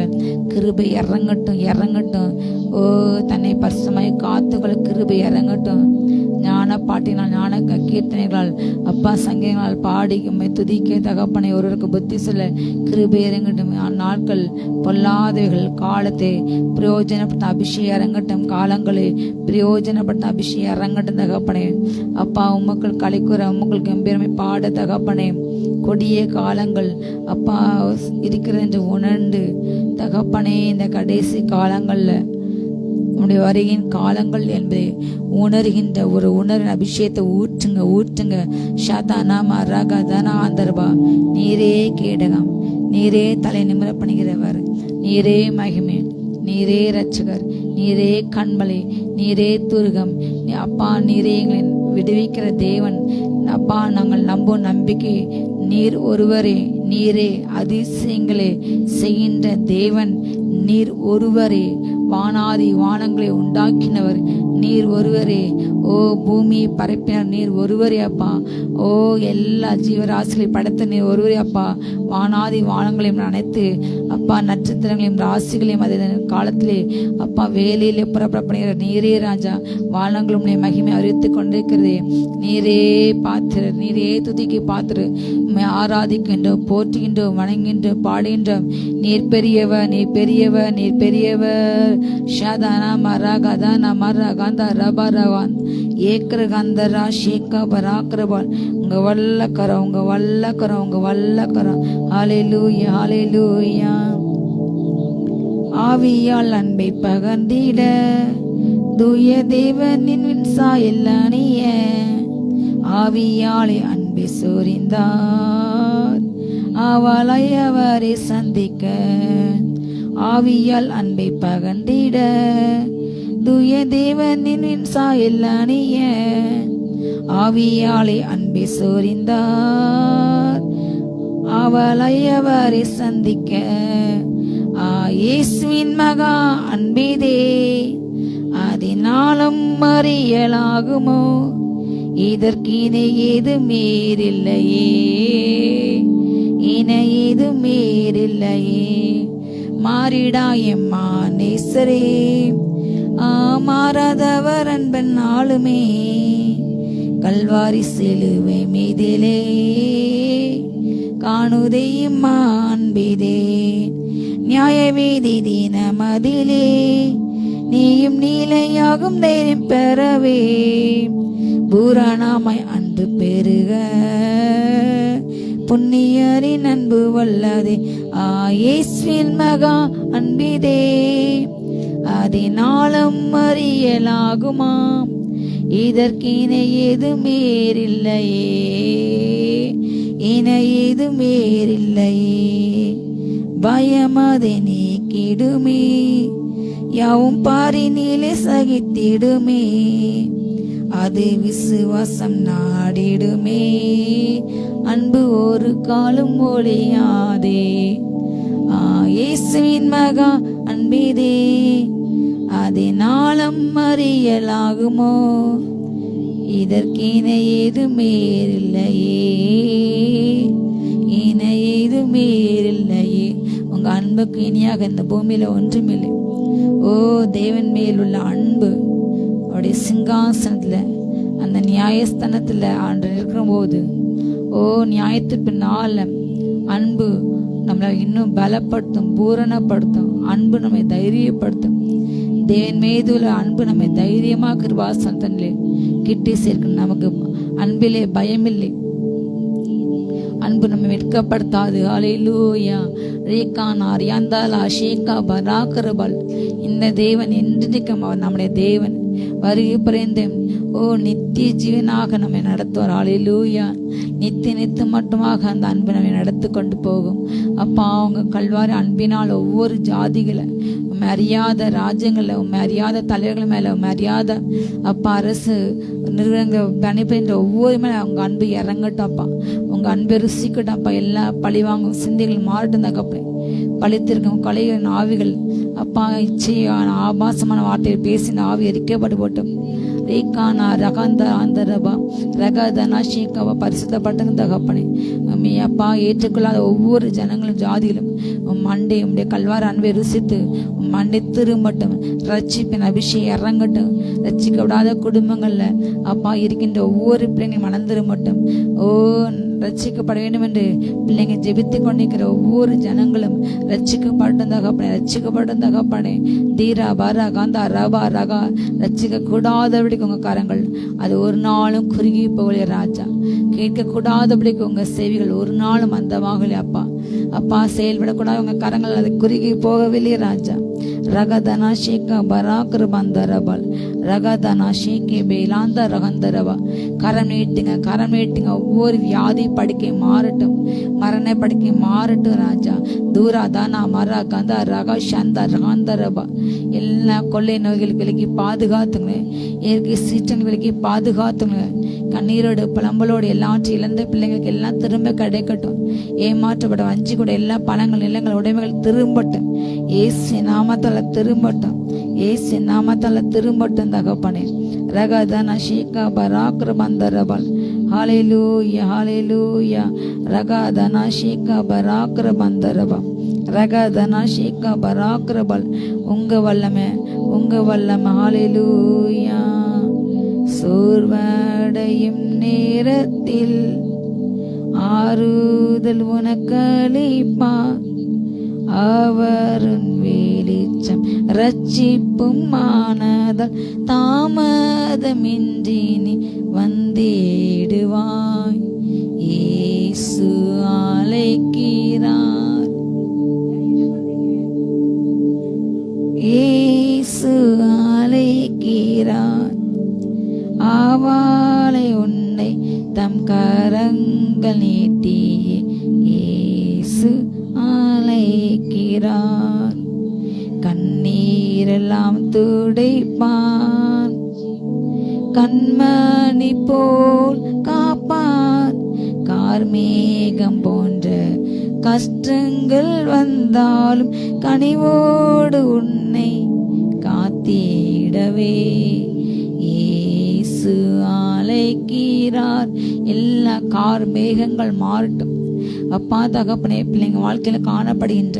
கிருபை இறங்கட்டும். ஓ தன்னை பரிசுமாய் காத்துக்கள் கிருபை இறங்கட்டும். ஞான பாட்டினால், ஞான கீர்த்தனைகளால் அப்பா சங்கங்களால் பாடி துதிக்க தகப்பனை ஒருவருக்கு புத்தி சொல்ல கிருபை இறங்கட்டும். நாட்கள் பொல்லாதவைகள், காலத்தை பிரயோஜனப்பட்ட அபிஷேகம் இறங்கட்டும். காலங்களை பிரயோஜனப்பட்ட அபிஷேகம் இறங்கட்டும் தகப்பனே. அப்பா உமக்கள் கலைக்குற உமக்கள் கம்பீரமை பாட தகப்பனே. கொடிய காலங்கள் அப்பா இருக்கிறது என்று உணர்ந்து தகப்பனே இந்த கடைசி காலங்கள்ல உன்னுடைய வருகையின் காலங்கள் என்பதை உணர்கின்ற ஒரு அபிஷேகத்தை ஊற்றுங்க. ஷாதானா மரகதனா ஆந்தர்பா. நீரே கேடகம், நீரே தலை நிமிர பண்ணுகிறவர், நீரே மகிமை, நீரே இரட்சகர், நீரே கண்மலை, நீரே துருகம். அப்பா நீரே எங்களை விடுவிக்கிற தேவன். அப்பா நாங்கள் நம்பும் நம்பிக்கை நீர் ஒருவரே. நீரே அதிசயங்களை செய்கின்ற தேவன். நீர் ஒருவரே. வானாதி வானங்களை உண்டாக்கினவர் நீர் ஒருவரே. ஓ பூமியை பரப்பினர் நீர் ஒருவரே அப்பா. ஓ எல்லா ஜீவராசிகளையும் படைத்த நீர் ஒருவரே அப்பா. வானாதி வானங்களையும் அனைத்து அப்பா நட்சத்திரங்களையும் ராசிகளையும் அதே காலத்திலே அப்பா வேலையிலே புறப்படுகிற நீரே ராஜா. வானங்களும் மகிமை அறிவித்து கொண்டிருக்கிறது. நீரே பாத்திரர், நீரே துதிக்கு பாத்திரர். ஆராதிக்கின்றோம், போற்றுகின்றோம், வணங்குகின்றோம், பாடுகின்றோம். நீர் பெரியவர், நீர் பெரியவர், நீர் பெரியவர். ஷாதானா மரகதானா மரகந்த ரபரவான் ஏக்கரகந்தரா ஷேகா பராக்கரபால். உங்க வல்லக்கரம். ஹல்லேலூயா, ஹல்லேலூயா. ஆவியால் அன்பை பகர்ந்திட தூய தேவனின் சாயல் அணிய ஆவியாலே அன்பை சொரிந்தார் அவளை அவரை சந்திக்க. ஆவியால் அன்பை பகர்ந்திட தூய தேவனின் சாயல் அணிய ஆவியாலே அன்பை சொரிந்தார் அவளை அவரை சந்திக்க. இயேசுவின் மகா அன்பிதே அதனாலும் அறியலாகுமோ? இதற்கினை ஏது மேறில்லையே, இணை ஏது மேறில்லையே. மாறிடாயம்மா நேசரே, மாறாதவர் அன்பன் ஆளுமே. கல்வாரி சிலுவை மீதிலே காணுதையும்மா அன்பிதே. நியாய வீதி தினமதிலே நீயும் நீலையாகும் தைரியம் பெறவே. பூரணமாய் அன்பு பெருக புண்ணியரின் அன்பு வல்லதே. இயேசுவின் மகா அன்பிதே அதனாலும் அறியலாகுமாம். இதற்கினை ஏது மேறில்லையே, இணை ஏது மேறில்லையே. பயமதை நீக்கிடுமே, யாவும் பாரினிலே சகித்திடுமே. அது விசுவாசம் நாடிடுமே, அன்பு ஒரு காலம் ஒழியாதே. இயேசுவின் மகா அன்பிதே அதனாலம் அறியலாகுமோ? இதற்கின ஏதுமே இல்லையே, இன ஏதுமே இல்லையே. உங்க அன்புக்கு இனியாக இந்த பூமியில ஒன்றுமில்லை. ஓ, தேவன் மேல் உள்ள அன்பு அவருடைய சிங்காசனத்துல அந்த நியாயஸ்தானத்துல ஆண்டு இருக்கிற போது, ஓ நியாயத்து பின்னால அன்பு நம்மளை இன்னும் பலப்படுத்தும், பூரணப்படுத்தும். அன்பு நம்மை தைரியப்படுத்தும். தேவன் மீது உள்ள அன்பு நம்மை தைரியமா கிருபாசனத்திலே கிட்டி சேர்க்கணும். நமக்கு அன்பிலே பயமில்லை. அன்பு நம்ம வெட்கப்படுத்தாது. ஹல்லேலூயா. ரேகானா ரியாந்தாலா ஷேகா பராக்கரபல். இந்த தேவன் என்றைக்கும் அவர் நம்முடைய தேவன். வருகை பிறந்த ஓ நித்திய ஜீவனாக நம்மை நடத்துவார். ஹல்லேலூயா. நித்திய மட்டுமாக அந்த அன்பு நம்மை நடத்தி கொண்டு போகும். அப்பா, அவங்க கல்வாரி அன்பினால் ஒவ்வொரு ஜாதிகளை, உண்மை அறியாத ராஜ்யங்களை, உண்மை அறியாத தலைவர்கள் மேல, உண்மை அறியாத அப்பா அரசு நிறுவனங்கள் பணிபெற்ற ஒவ்வொரு மேலே அவங்க அன்பு இறங்கட்டும் அப்பா. உங்க அன்பை ருசிக்கட்டும் அப்பா. எல்லா பழிவாங்கும் சிந்தைகள் மாறட்டும் தகப்பனே. பழித்திருக்கும் கொலைகளின் ஆவிகள் அப்பா, இச்சையான ஆபாசமான வார்த்தையை பேசின ஆவி எரிக்கப்பட்டு போட்டும். ரேகானா ரகாந்த ஆந்தரபா ரகதனா ஷீகாவா பரிசுத்தப்பட்ட தகப்பனே. அப்பா, ஏற்றுக்கொள்ளாத ஒவ்வொரு ஜனங்களும் ஜாதிகளும் மண்டை உடைய கல்வார அன்பை ருசித்து மண்டை திரும்பட்டும். ரட்சிப்பின் அபிஷேகம் இறங்கட்டும். ரட்சிக்க விடாத குடும்பங்கள்ல அப்பா இருக்கின்ற ஒவ்வொரு பிள்ளைங்களும் மனம் திரும்பட்டும். ஓ, ரட்சிக்கப்பட வேண்டும் என்று பிள்ளைங்க ஜெபித்து கொண்டிருக்கிற ஒவ்வொரு ஜனங்களும் ரட்சிக்கப்பட்டும் தகப்பனே, ரட்சிக்கப்பட்டும் தகப்பனே. தீரா பாரா காந்தா ரபா ரகா. ரட்சிக்க கூடாதபடிக்கு உங்க கரங்கள் அது ஒரு நாளும் குறுகி போகலையே ராஜா. கேட்க கூடாதபடிக்கு உங்க செவிகள் ஒரு நாளும் அந்தமாகலையே அப்பா. அப்பா, செயல்படக்கூடாது உங்க கரங்கள் அது குறுகி போகவில்லையே ராஜா. ரகதனா ஷேகா பராக்கர் பந்தரபால் ரகதனா ஷேகே பேலாந்த ரகந்தரபா. கரம் நீட்டுங்க, கரம் நீட்டுங்க. ஒவ்வொரு வியாதி படுக்கை மாறட்டும், மரண படுக்கை மாறட்டும் ராஜா. தூரா தானா மரா கந்தா ரகா சந்தா ரகாந்தரபா. எல்லா கொள்ளை நோய்களுக்கு விலக்கி பாதுகாத்துங்க. இயற்கை சீற்றங்கள் விலக்கி பாதுகாத்துங்க. கண்ணீரோடு புலம்பலோடு எல்லாவற்றையும் இழந்த பிள்ளைங்களுக்கு எல்லாம் திரும்ப கிடைக்கட்டும். ஏமாற்றப்பட வஞ்சி கூட எல்லா பணங்கள் நிலங்கள் உடைமைகள் திரும்பட்டும். ஏசு நாமத்தால திரும்பட்டும். ஏசு நாமத்தால திரும்பட்டும் தகப்பனே. ரகதனா ஷீகா பராக்கர் பந்தரபல். ஹல்லேலூயா, ஹல்லேலூயா. ரகதனா ஷீகா பராக்கர் பந்தரபா ரகதனா ஷீகா பராக்கரபல். உங்க வல்லமை, உங்க வல்லமை. ஹல்லேலூயா. சோர்வடையும் நேரத்தில் ஆறுதல் உனக்களிப்பா. அவரின் வெளிச்சம் ரட்சிப்பும் ஆனதால் தாமதமின்றி நீ வந்திடுவாய். இயேசு அழைக்கிறார், இயேசு அழைக்கிறார். ஆவாளை உன்னை தம் கரங்கள் நீட்டியே இயேசு அழைக்கிறார். கண்ணீரெல்லாம் துடைப்பான், கண்மணி போல் காப்பான். கார்மேகம் போன்ற கஷ்டங்கள் வந்தாலும் கனிவோடு உன்னை காத்திடவே இயேசு அழைக்கிறார். எல்லா கார்மேகங்கள் மாறட்டும் அப்பா தகப்பனே. பிள்ளைங்க வாழ்க்கையில காணப்படுகின்ற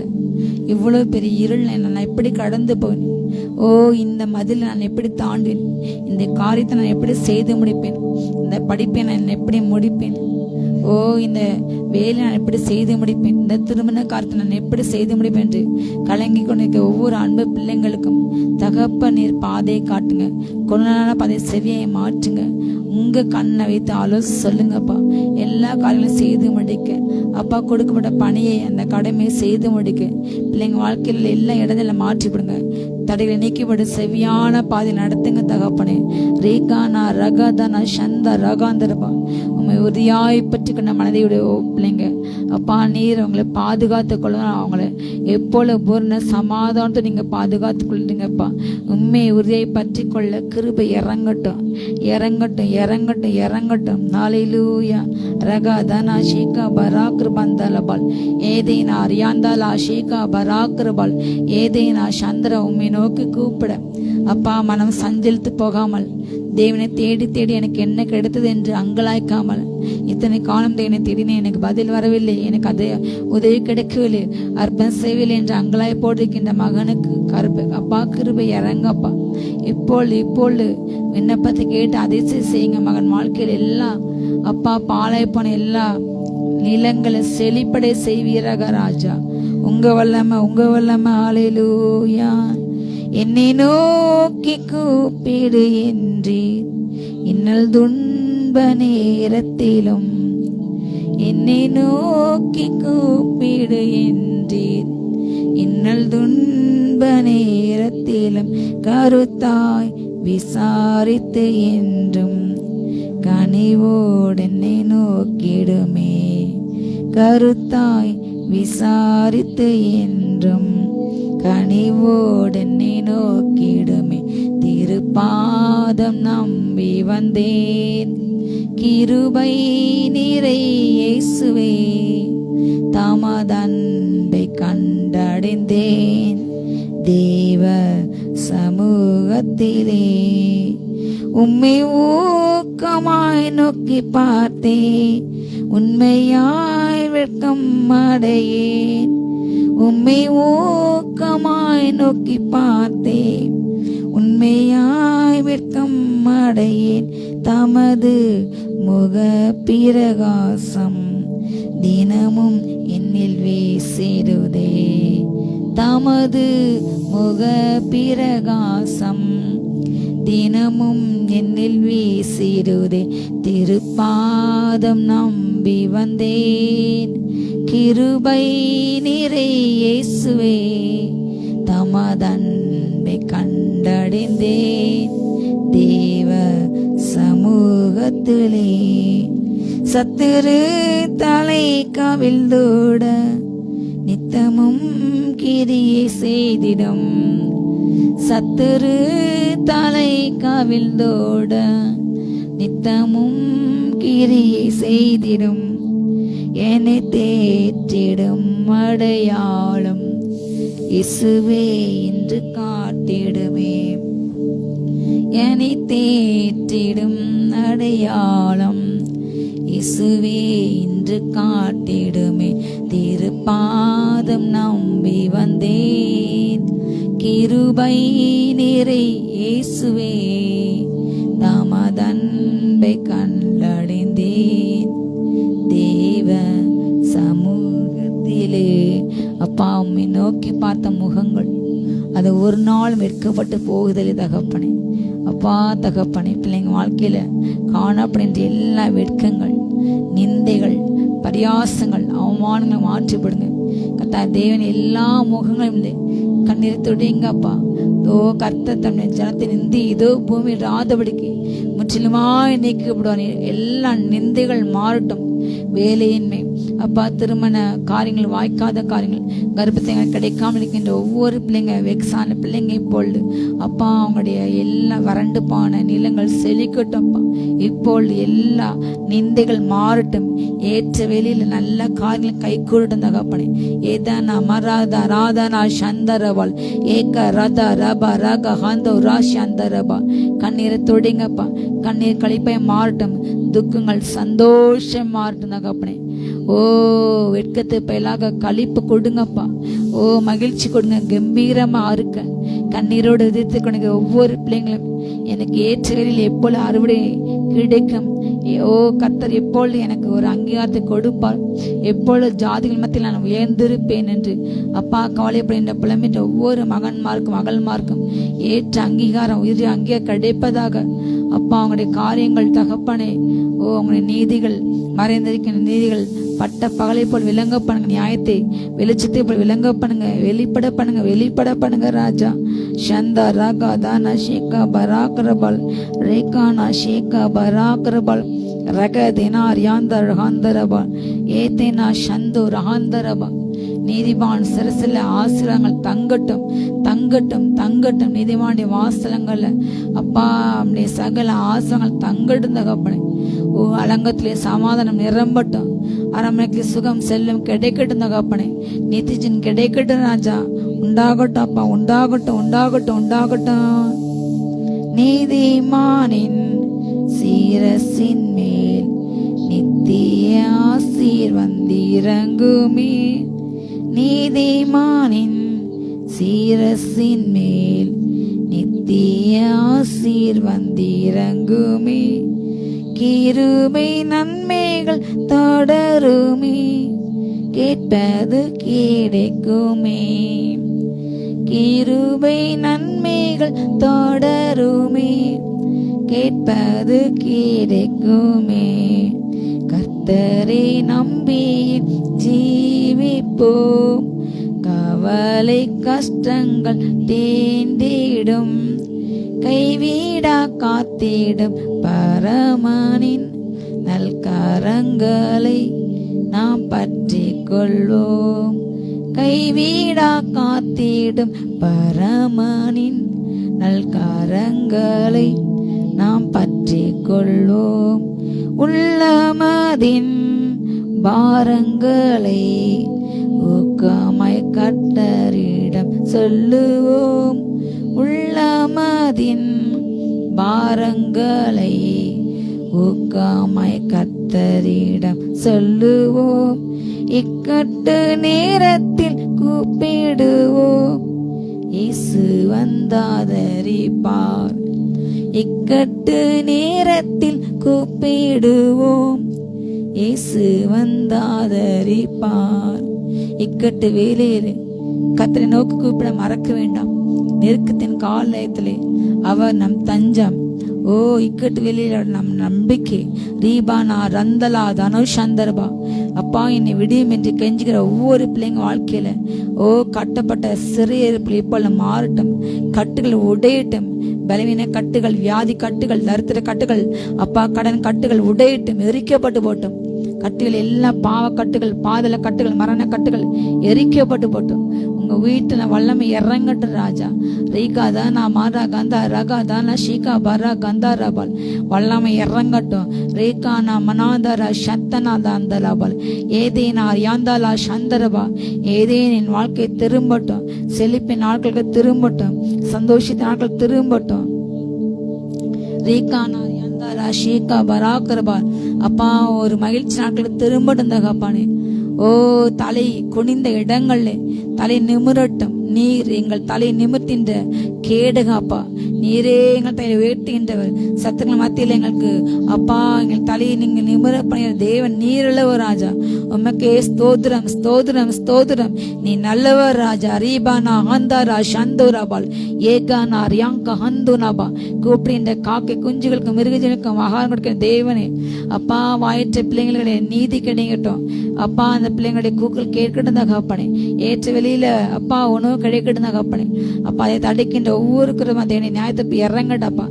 இவ்வளவு பெரிய இருள் நான் எப்படி கடந்து போனேன். ஓ, இந்த மதில் நான் எப்படி தாண்டுவேன், இந்த காரியத்தை நான் எப்படி செய்து முடிப்பேன், இந்த படிப்பை நான் எப்படி முடிப்பேன், ஓ இந்த வேலை நான் எப்படி செய்து முடிப்பேன், இந்த திருமண காரியத்தை நான் எப்படி செய்து முடிப்பேன் என்று கலங்கி கொண்டிருக்க ஒவ்வொரு அன்பு பிள்ளைங்களுக்கும் தகப்ப நீர் பாதையை காட்டுங்க. கொரோனா பாதையை செவியை மாற்றுங்க. உங்க கண்ணை வைத்து ஆலோசனை சொல்லுங்கப்பா. எல்லா காரியங்களும் செய்து முடிக்க அப்பா கொடுக்கப்பட்ட பணியை அந்த கடமையை செய்து முடிக்க பிள்ளைங்க வாழ்க்கையில் எல்லா இடத்துல மாற்றிவிடுங்க. தடைகளை நீக்கிவிடு. செவியான பாதை நடத்துங்க தகப்பனே. ரேகானா ரகதனா சந்த ரகாந்தரபா. உண்மை உறுதியாய் பற்றி கொண்ட மனதையுடைய பிள்ளைங்க அப்பா நீர் அவங்களை பாதுகாத்து கொள்ளணும். அவங்கள எப்போல பூர்ண சமாதானத்தை நீங்க பாதுகாத்து கொள்றீங்கப்பா. உண்மையை உறுதியை பற்றி கொள்ள கிருபை இறங்கட்டும், இறங்கட்டும், இறங்கட்டும், இறங்கட்டும். ஹல்லேலூயா. ரகதனா ஷீகா பராக்கர் பந்தலபால் ஏதேனா அரியாந்தாலா ஷீகா பராக்கர்பால் ஏதேனா சந்திர உண்மை நோக்கி கூப்பிட அப்பா மனம் சஞ்சலித்து போகாமல், தேவனை தேடி தேடி எனக்கு என்ன கிடைத்தது என்று அங்கலாய்க்காமல், இத்தனை காலம் தேவனை தேடினேன், எனக்கு பதில் வரவில்லை, எனக்கு அது உதவி கிடைக்கவில்லை, அர்ப்பணம் செய்யவில்லை என்று அங்கலாய் போட்டிருக்கின்ற மகனுக்கு அப்பா கிருபை இறங்கப்பா. இப்பொழுது விண்ணப்பத்தை கேட்டு அதிசயம் செய்யுங்க. மகன் வாழ்க்கையில் எல்லாம் அப்பா பாலாய் போன எல்லா நிலங்களை செழிப்படை செய்வீராக ராஜா. உங்க வல்லமை ஹல்லேலூயா. என்னை நோக்கி கூப்பிடு என்றீர் இன்னல் துன்ப நேரத்திலும், என்னை நோக்கி கூப்பிடு என்றீர் இன்னல் துன்ப நேரத்திலும், கருத்தாய் விசாரித்து என்றும் கனிவோடு என்னை நோக்கிடுமே. கருத்தாய் விசாரித்து என்றும் கனிவோடு என்னை நோக்கிடுமே. திருப்பாதம் நம்பி வந்தேன், கிருபை நிறை இயேசுவே, தமதன்பை கண்டடைந்தேன் தேவ சமூகத்திலே. உம்மை ஊக்கமாய் நோக்கி பார்த்தேன், உண்மையாய் வெட்கம் அடையேன். உம்மை ஊக்கமாய் நோக்கி பார்த்தேன், உண்மையாய் வெட்கம் அடையேன். தமது முக பிரகாசம் தினமும் என்னில் வீசிடுதே. தமது முக பிரகாசம் தினமும் என்னில் வீசிடுதே. திருப்பாதம் நம்பி வந்தேன், கிருபை நிறை இயேசுவே, தமதன்பை கண்டடைந்தேன் தேவ சமூகத்திலே. சத்துரு தலை கவிழ்ந்தோட நித்தமும் கிரியை செய்திடும். சத்துரு தலை கவிழ்ந்தோட நித்தமும் கிரியை செய்திடும். என்னை தேற்றிடும் அடையாளம் இயேசுவே இன்று காட்டிடுமே. என்னை தேற்றிடும் அடையாளம் இயேசுவே இன்று காட்டிடுமே. திருப்பாதம் நம்பி வந்தேன், கிருபை நிறை இயேசுவே, தமதன்பை கண்டடைந்தேன் தேவ சமூகத்திலே. அப்பா உம்மை நோக்கி பார்த்த முகங்கள் அது ஒரு நாள் வெட்கப்பட்டு போகுதலே தகப்பனே. அப்பா தகப்பனே, பிள்ளைங்க வாழ்க்கையில காணப்படுகின்ற எல்லா வெட்கங்கள், நிந்தைகள், பரியாசங்கள், அவமானங்களை மாற்றிவிடுங்க கர்த்தா. தேவன் எல்லா முகங்களும் கண்ணீரை தொடுங்கப்பா. இதோ கர்த்தர் தம்முடைய ஜனத்தை நிந்தி இதோ பூமியில் ராதபடிக்கு முற்றிலுமாய் நீக்கப்படுவார். எல்லா நிந்தைகள் மாறட்டும். வேலையின்மை அப்பா, திருமண காரியங்கள், வாய்க்காத காரியங்கள், கர்ப்பத்தை கிடைக்காமல் இருக்கின்ற ஒவ்வொரு பிள்ளைங்க, வெக்ஸான பிள்ளைங்க இப்பொழுது அப்பா அவங்களுடைய எல்லா வறண்டு போன நிலங்கள் செழிக்கட்டும் அப்பா. இப்பொழுது எல்லா நிந்தைகள் மாறட்டும். ஏற்ற வேலையில் நல்ல காரியங்கள் கை கூடட்டும் தகப்பனே. ஏதானா மராதா ராதானா சந்தரபால் ஏக ரத ரப ரக ஹந்தோ ராஷ் அந்தரபா. கண்ணீரை தொடிங்கப்பா. கண்ணீர் கழிப்பை மாறட்டும். துக்கங்கள் சந்தோஷம் மாறட்டும் தகப்பனே. ஓ வெட்கத்தை பயலாக களிப்பு கொடுங்கப்பா. ஓ மகிழ்ச்சி கொடுங்க. கம்பீரமா இருக்க கண்ணீரோடு எதிர்த்து கொடுங்க. ஒவ்வொரு பிள்ளைங்களும் எனக்கு ஏற்ற வேளையில் எப்பொழுது அறுவடை கிடைக்கும், ஓ கர்த்தர் எப்பொழுது எனக்கு ஒரு அங்கீகாரத்தை கொடுப்பார், எப்பொழுது ஜாதிகள் மத்தியில் நான் உயர்ந்திருப்பேன் என்று அப்பா கவலைப்படுகின்ற புலம்பின்ற ஒவ்வொரு மகன்மார்க்கும் மகள்மார்க்கும் ஏற்ற அங்கீகாரம், உயிர் அங்கீகாரம் கிடைப்பதாக அப்பா. அவங்களுடைய காரியங்கள் தகப்பனே, ஓ அவங்களுடைய நீதிகள், மறைந்திருக்கின்ற நீதிகள் பட்ட பகலை போல் விளங்க பண்ணுங்க. நியாயத்தை வெளிச்சத்தை போல் விளங்க பண்ணுங்க. வெளிப்பட பண்ணுங்க ராஜா. சந்தா ராகா தானா ஷேகா பராக்கரபால் ரேகானா ஷேகா பராக்கரபால் ரக தினார் யாந்தர் ஹாந்தரபால் ஏதேனா சந்து ரஹாந்தரபா. நீதிமான் சிரசில் ஆசிரங்கள் தங்கட்டும் தங்கட்டும் தங்கட்டும். நீதிமானுடைய வாசலங்கள்ல அப்பா நம்முடைய சகல ஆசிரங்கள் தங்கட்டும் தகப்பனே. ஓ அலங்கத்திலே சமாதானம் நிரம்பட்டும். அரண்மனைக்கு சுகம் செல்லும் கிடைக்கட்டும் தகப்பனே. நித்திஜன் கிடைக்கட்டும் ராஜா. உண்டாகட்டும் அப்பா, உண்டாகட்டும் உண்டாகட்டும் உண்டாகட்டும். நீதிமானின் சீரசின் மேல் நித்திய ஆசீர் வந்திறங்குமே. நீதிமானின் சீரசின் மேல் நித்திய ஆசீர் வந்திறங்குமே. கிருபை நன்மைகள் தொடருமே, கேட்பது கிடைக்குமே. கிருபை நன்மைகள் தொடருமே, கேட்பது கிடைக்குமே. கர்த்தரை நம்பி ஜீவிப்போம், கவலை கஷ்டங்கள் தேண்டிடும். கைவிடா காத்திடும் பரமனின் நல்கரங்களை நாம் பற்றி கொள்வோம். கைவிடா காத்திடும் பரமனின் நல்கரங்களை நாம் பற்றி கொள்வோம். உள்ளமதின் பாரங்களை ஊக்கமாய் கர்த்தரிடம் சொல்லுவோம். உள்ளமதின் பாரங்களை ஊக்கமாய் கர்த்தரிடம் சொல்லுவோம். இக்கட்டு நேரத்தில் கூப்பிடுவோம், இயேசு வந்தாதரிப்பார். இக்கட்டு நேரத்தில் கூப்பிடுவோம், இயேசு வந்தாதரிப்பார். இக்கட்டு வேலையிலே கர்த்தரை நோக்கி கூப்பிட மறக்க வேண்டாம். நெருக்கத்தின் காலத்திலே அவர் நம் தஞ்சம். ஓ, இக்கட்டு வெளியில நம் நம்பிக்கை. ரீபானா ரந்தலா தனுஷந்தர்பா. அப்பா, என்னை விடியும் என்று கெஞ்சுகிற ஒவ்வொரு பிள்ளைங்க வாழ்க்கையில கட்டப்பட்ட சிறையிருப்பில் இப்போ மாறட்டும். கட்டுகள் உடையட்டும். பலவீன கட்டுகள், வியாதி கட்டுகள், தரித்திர கட்டுகள், அப்பா கடன் கட்டுகள் உடையட்டும், எரிக்கப்பட்டு போட்டும். கட்டுகள் எல்லாம் பாவ கட்டுகள், பாதல கட்டுகள், மரண கட்டுகள் எரிக்கப்பட்டு போட்டும். உங்க வீட்டுல வல்லமை இறங்கட்டும் ராஜா. ரீகா தானா மாரா கந்தா ரகா தானா ஷீகா பரா கந்தா ரபால். வல்லமை இறங்கட்டும். ரேகானா மனாதரா சத்தனா தாந்தலாபால். ஏதேனா யாந்தாலா சந்தரபா. ஏதேனின் வாழ்க்கை திரும்பட்டும். செழிப்பின் நாட்களுக்கு திரும்பட்டும். சந்தோஷத்தின் நாட்கள் திரும்பட்டும். ரீகானா யாந்தாலா ஷீகா பராக்கரபால். அப்பா, ஒரு மகிழ்ச்சி நாட்களுக்கு திரும்பட்டும் தகப்பானே. ஓ, தலை குனிந்த இடங்கள்ல தலை நிமிரட்டும். நீர் எங்கள் தலை நிமிர்த்தின்ற கேடுகாப்பா. நீரே எங்கள் தலையை உயர்த்துகின்றவர். சத்துக்கள் மத்தியில் எங்களுக்கு அப்பா எங்கள் தலையை நீங்கள் நிமிர பண்ணிற தேவன் நீருள்ளவர் ராஜா. உமக்கே ஸ்தோத்திரம், ஸ்தோத்திரம், ஸ்தோத்திரம். நீ நல்லவர் ராஜா. ரீபானா ஹந்தாரா சந்தோராபால். ஏகானா ரியாங்கா ஹந்துனாபா. கூப்பிடுகின்ற காக்கை குஞ்சுகளுக்கு மிருகஜனுக்கும் ஆகாரம் கொடுக்கிற தேவனே. அப்பா, வாயற்ற பிள்ளைங்களுடைய நீதி கிடைக்கட்டும். அப்பா, அந்த பிள்ளைங்களுடைய கூக்கள் கேட்கட்டும் தகப்பனே. ஏற்ற வெளியில அப்பா உணவு கிடைக்கட்டும் தகப்பனே. அப்பா, அதை தடுக்கின்ற ஒவ்வொரு தேவனை நியாயத்தை இறங்கட்டப்பா.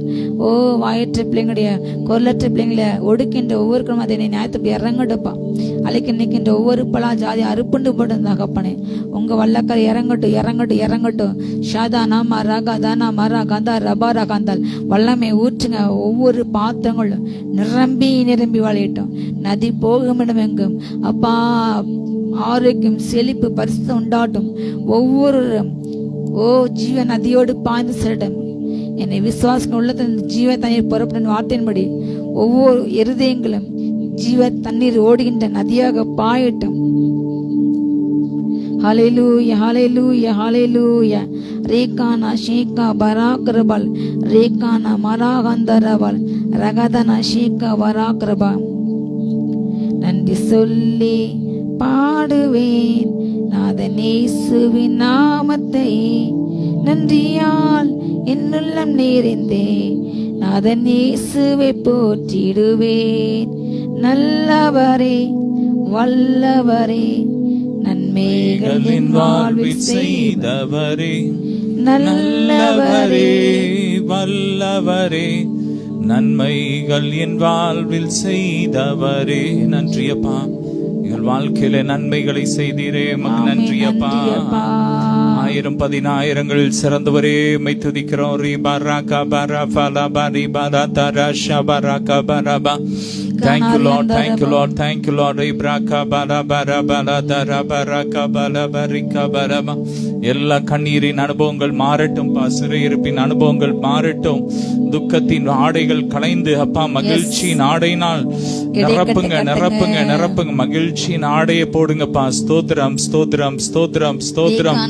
ஓ, வாயற்ற பிள்ளைங்களுடைய கொல்லற்ற பிள்ளைங்களை ஒடுக்கின்ற ஒவ்வொரு அதனை நியாயத்தை இறங்கட்டப்பா. அழைக்க நிற்கின்ற ஒவ்வொரு பலா ஜாதி அறுப்புண்டு போட்டு தகப்பனே. உங்க வல்லக்கரை இறங்கட்டும், இறங்கட்டும், இறங்கட்டும். ஷாதா நாமா ரகா தானா மரா கந்தா ரபாரா கந்தால். வல்லமை ஊற்றுங்க. ஒவ்வொரு பாத்திரங்களும் நிரம்பி நிரம்பி வளையட்டும். நதி போகும் இடம் எங்கும் அப்பா ஆரோக்கியம், செழிப்பு, பரிசுத்தம் உண்டாட்டும். ஒவ்வொரு ஜீவ நதியோடு பாய்ந்து செல்லட்டும். என்னை விசுவாசங்கள் உள்ள ஜீவ தண்ணீர் புறப்படும் வார்த்தையின்படி ஒவ்வொரு இருதயங்களும் ஜீவ தண்ணீர் ஓடுகின்ற நதியாக பாயட்டும். ஹalleluya, ஹalleluya, ஹalleluya. ரேகானா ஷேகா பராக்ரபல். ரேகானா மராகந்தரபல். ரகதனா ஷேகா பராக்ரபா. நன்றி சொல்லி பாடுவேன் நாதன் இயேசுவின் நாமத்தை. நன்றியால் என்னுள்ளம் நிறைந்தே நாதன் இயேசுவை போற்றிடுவேன். நல்லவரே, வல்லவரே, நன்மைகள் என் வாழ்வில் செய்தவரே. நல்லவரே, வல்லவரே, நன்மைகள் என் வாழ்வில் செய்தவரே. நன்றியப்பா. எங்கள் எங்கள் வாழ்க்கையில நன்மைகளை செய்தீரே, உமக்கு நன்றி அப்பா. 1000 10,000 சிறந்தவரே உம்மை துதிக்கிறோம். ரிபரக பரஃபல பரிபரதர ஷபரக பரப. Thank you Lord, thank you Lord, thank you Lord. ரிபரக பரபரபரதர பரக பரபரிக பரப. எல்லா கண்ணீரின் அனுபவங்கள் மாறட்டும், சிறையிருப்பின் அனுபவங்கள் மாறட்டும், துக்கத்தின் ஆடைகள் களைந்து அப்பா மகிழ்ச்சியின் ஆடையினால் நிரப்புங்க நிரப்புங்க நிரப்புங்க. மகிழ்ச்சியின் ஆடையை போடுங்கப்பா. ஸ்தோத்திரம் ஸ்தோத்திரம் ஸ்தோத்திரம் ஸ்தோத்திரம்.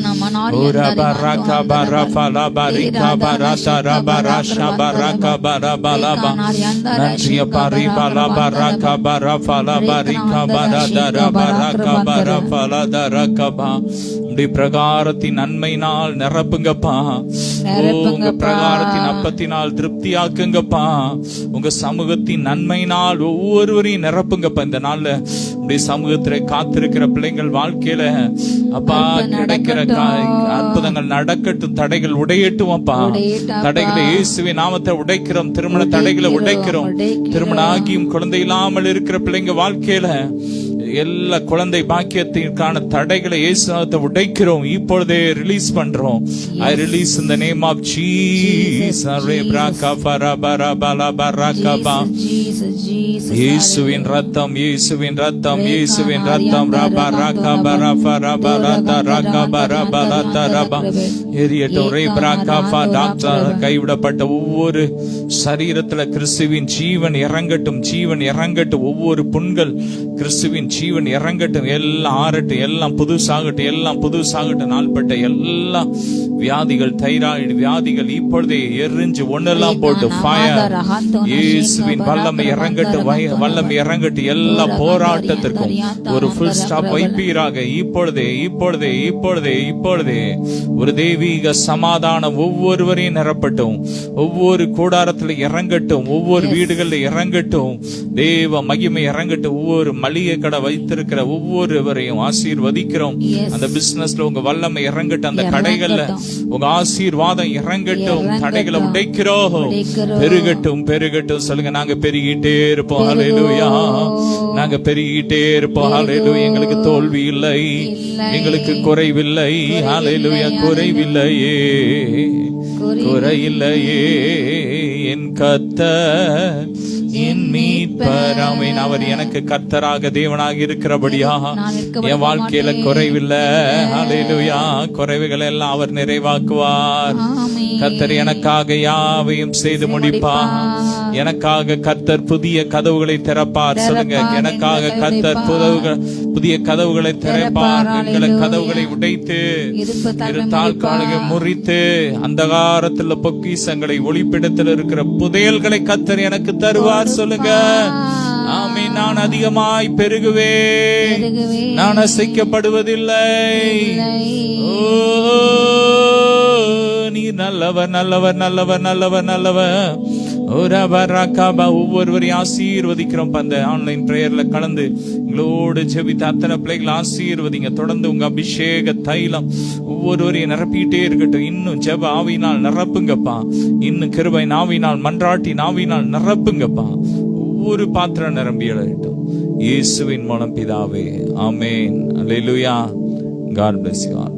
பிரகாரத்தின் நன்மையினால் நிரப்புங்கப்பா. உங்க பிரகாரத்தின் அப்பத்தினால் திருப்தியாக்குங்கப்பா. உங்க சமூகத்தின் நன்மையினால் ஒவ்வொருவரையும் நிரப்புங்கப்பா. இந்த நாள்ல உடைய சமூகத்திலே காத்திருக்கிற பிள்ளைங்கள் வாழ்க்கையில அப்பா கிடைக்கிற அற்புதங்கள் நடக்கட்டும், தடைகள் உடையட்டும் அப்பா. தடைகளை இயேசுவின் நாமத்தை உடைக்கிறோம். திருமண தடைகளை உடைக்கிறோம். திருமணம் ஆகியும் குழந்தை இல்லாமல் இருக்கிற பிள்ளைங்க வாழ்க்கையில எல்லா குழந்தை பாக்கியத்திற்கான தடைகளை இயேசு நாமத்தை உடைக்கிறோம். இப்பொழுதே ரிலீஸ் பண்றோம். I release in the name of Jesus. இயேசுவின் ரத்தம், இயேசுவின் ரத்தம், இயேசுவின் ரத்தம். கைவிடப்பட்ட ஒவ்வொரு சரீரத்துல கிறிஸ்துவின் ஜீவன் இறங்கட்டும், ஜீவன் இறங்கட்டும். ஒவ்வொரு புண்கள் கிறிஸ்துவின் ஜீவன் இறங்கட்டும். எல்லாம் ஆறட்டும், எல்லாம் புதுசாகட்டும், எல்லாம் புதுசாகட்டும். நாள்பட்ட எல்லா வியாதிகள், தைராய்டு வியாதிகள் இப்பொழுதே எரிஞ்சு ஒன்னெல்லாம் போட்டு ஃபயர். இயேசுவின் வல்லமை இறங்கட்டும், வல்லமை இறங்கட்டும். எல்லா போராட்டத்திற்கும் ஒரு ஃபுல் ஸ்டாப் வைப்பீராக. இப்பொழுதே இப்பொழுதே இப்பொழுதே இப்பொழுதே ஒரு தெய்வீக சமாதானம் ஒவ்வொருவரையும் நிரப்பட்டும். ஒவ்வொரு கூடாரத்துல இறங்கட்டும், ஒவ்வொரு வீடுகளில் இறங்கட்டும். தேவ மகிமை இறங்கட்டும். ஒவ்வொரு மளிகை கடை வைத்திருக்கிற ஒவ்வொருவரையும் ஆசீர்வதிக்கிறோம். அந்த பிசினஸ்ல உங்க வல்லமை இறங்கட்டும். அந்த கடைகள்ல உங்க ஆசீர்வாதம் இறங்கட்டும். தடைகளை உடைக்கிறோம். பெருகட்டும் பெருகட்டும். சொல்லுங்க, நாங்க பெருகிட்டே இருப்போம். ஹல்லேலூயா. நாங்க பெருகிட்டே இருப்போம். ஹல்லேலூயா. எங்களுக்கு தோல்வி இல்லை, எங்களுக்கு குறைவில்லை. ஹல்லேலூயா. குறைவில்லையே, குறையில்லையே. என் கர்த்தர் என் மீட்பர். ஆமென். அவர் எனக்கு கர்த்தராக தேவனாக இருக்கிறபடியா என் வாழ்க்கையில குறைவில்லை. ஹல்லேலூயா. குறைவுகள் எல்லாம் அவர் நிறைவாக்குவார். கர்த்தர் எனக்காக யாவையும் செய்து முடிப்பார். எனக்காக கர்த்தர் புதிய கதவுகளை திறப்பார். சொல்லுங்க, எனக்காக கர்த்தர் புதிய கதவுகளை திறப்பார். எங்களை கதவுகளை உடைத்து தாழ்காலங்களை முறித்து அந்தகாரத்தில் பொக்கிஷங்களை ஒளிப்பிடத்தில் இருக்கிற புதையல்களை கர்த்தர் எனக்கு தருவார். சொல்லுங்க, ஆமென். நான் அதிகமாய் பெருகுவேன், நான் அசைக்கப்படுவதில்லை. நீ நல்லவர் நல்லவர் நல்லவர் நல்லவர் நல்லவர். ஒவ்வொருவரையும் ஆசீர்வதிக்கிறோம். அந்த ஆன்லைன் பிரேயர்ல கலந்து எங்களோடு ஜெபித்த அத்தனை பிள்ளைகளை ஆசீர்வதிங்க. தொடர்ந்து உங்க அபிஷேக தைலம் ஒவ்வொருவரையும் நிரப்பிட்டே இருக்கட்டும். இன்னும் ஜெப ஆவினால் நிரப்புங்கப்பா. இன்னும் கிருபை நாவினால், மன்றாட்டி நாவினால் நிரப்புங்கப்பா. ஒவ்வொரு பாத்திரம் நிரம்பி எழட்டும். இயேசுவின் மூலம் பிதாவே, ஆமென். அல்லேலூயா. God bless you all.